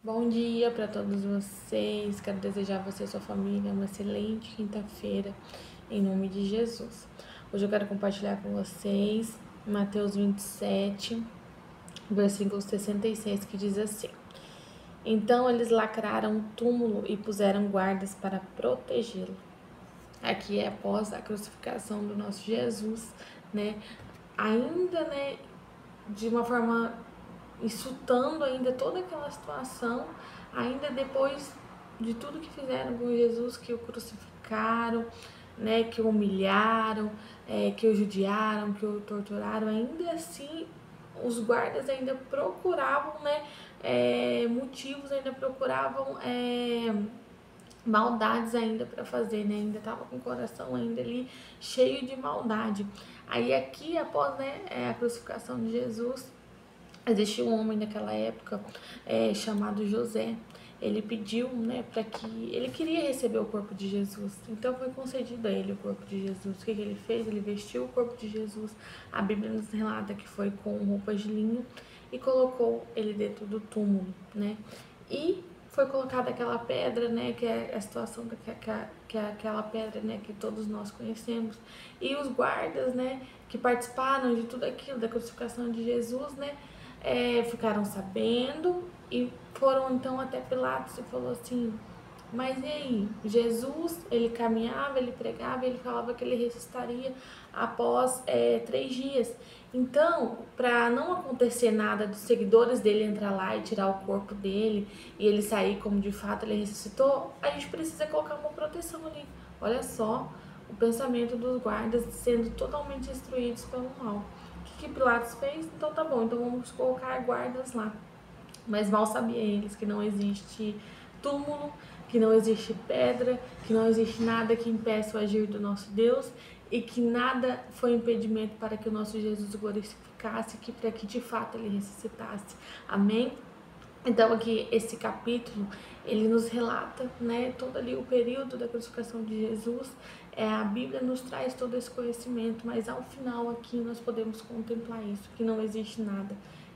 Bom dia para todos vocês. Quero desejar a você e a sua família uma excelente quinta-feira, em nome de Jesus. Hoje eu quero compartilhar com vocês Mateus 27, versículo 66, que diz assim: Então eles lacraram o túmulo e puseram guardas para protegê-lo. Aqui é após a crucificação do nosso Jesus, né? Ainda, né, de uma forma insultando ainda toda aquela situação, ainda depois de tudo que fizeram com Jesus, que o crucificaram, né, que o humilharam, que o judiaram, que o torturaram, ainda assim os guardas ainda procuravam, né, motivos, ainda procuravam maldades ainda para fazer, né? Ainda tava com o coração ainda ali cheio de maldade. Aí aqui, após, né, a crucificação de Jesus, existia um homem naquela época chamado José. Ele pediu, né, para que ele queria receber o corpo de Jesus. Então foi concedido a ele o corpo de Jesus. O que ele fez? Ele vestiu o corpo de Jesus. A Bíblia nos relata que foi com roupas de linho e colocou ele dentro do túmulo, né? E foi colocada aquela pedra, né, que é a situação que é aquela pedra, né, que todos nós conhecemos. E os guardas, né, que participaram de tudo aquilo, da crucificação de Jesus, né, ficaram sabendo e foram então até Pilatos e falou assim: mas e aí? Jesus, ele caminhava, ele pregava, ele falava que ele ressuscitaria após 3 dias. Então, para não acontecer nada dos seguidores dele entrar lá e tirar o corpo dele e ele sair como de fato ele ressuscitou, a gente precisa colocar uma proteção ali. Olha só o pensamento dos guardas sendo totalmente destruídos pelo mal. O que Pilatos fez? Então tá bom, então vamos colocar guardas lá. Mas mal sabia eles que não existe túmulo, que não existe pedra, que não existe nada que impeça o agir do nosso Deus e que nada foi impedimento para que o nosso Jesus glorificasse, que para que de fato ele ressuscitasse. Amém? Então aqui esse capítulo ele nos relata, né, todo ali o período da crucificação de Jesus. A Bíblia nos traz todo esse conhecimento, mas ao final aqui nós podemos contemplar isso, que não existe nada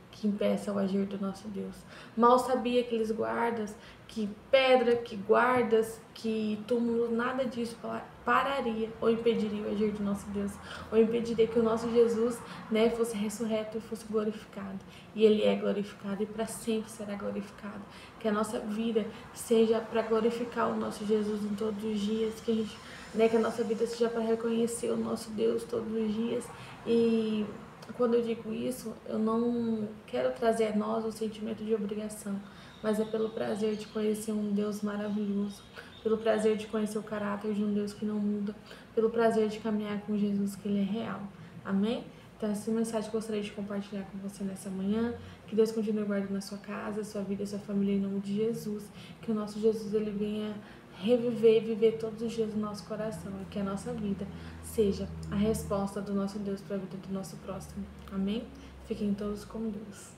que impeça o agir do nosso Deus. Mal sabia aqueles guardas que pedra, que guardas, que túmulo, nada disso pararia ou impediria o agir do nosso Deus, ou impediria que o nosso Jesus, né, fosse ressurreto e fosse glorificado. E ele é glorificado e para sempre será glorificado. Que a nossa vida seja para glorificar o nosso Jesus em todos os dias, que a gente, né, que a nossa vida seja para reconhecer o nosso Deus todos os dias. E quando eu digo isso, eu não quero trazer a nós o sentimento de obrigação, mas é pelo prazer de conhecer um Deus maravilhoso, pelo prazer de conhecer o caráter de um Deus que não muda, pelo prazer de caminhar com Jesus, que ele é real. Amém? Então, essa mensagem que eu gostaria de compartilhar com você nessa manhã. Que Deus continue guardando a sua casa, a sua vida, a sua família, em nome de Jesus. Que o nosso Jesus, ele venha reviver e viver todos os dias no nosso coração. E que a nossa vida seja a resposta do nosso Deus para a vida do nosso próximo. Amém? Fiquem todos com Deus.